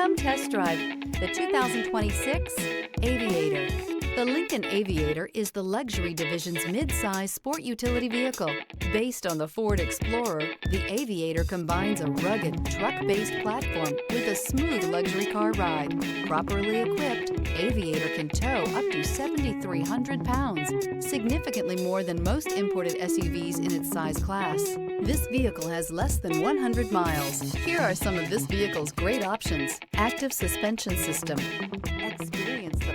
Come test drive the 2026 Aviator. The Lincoln Aviator is the luxury division's mid-size sport utility vehicle. Based on the Ford Explorer, the Aviator combines a rugged, truck-based platform with a smooth luxury car ride. Properly equipped, Aviator can tow up to 7,300 pounds, significantly more than most imported SUVs in its size class. This vehicle has less than 100 miles. Here are some of this vehicle's great options: active suspension system. Experience the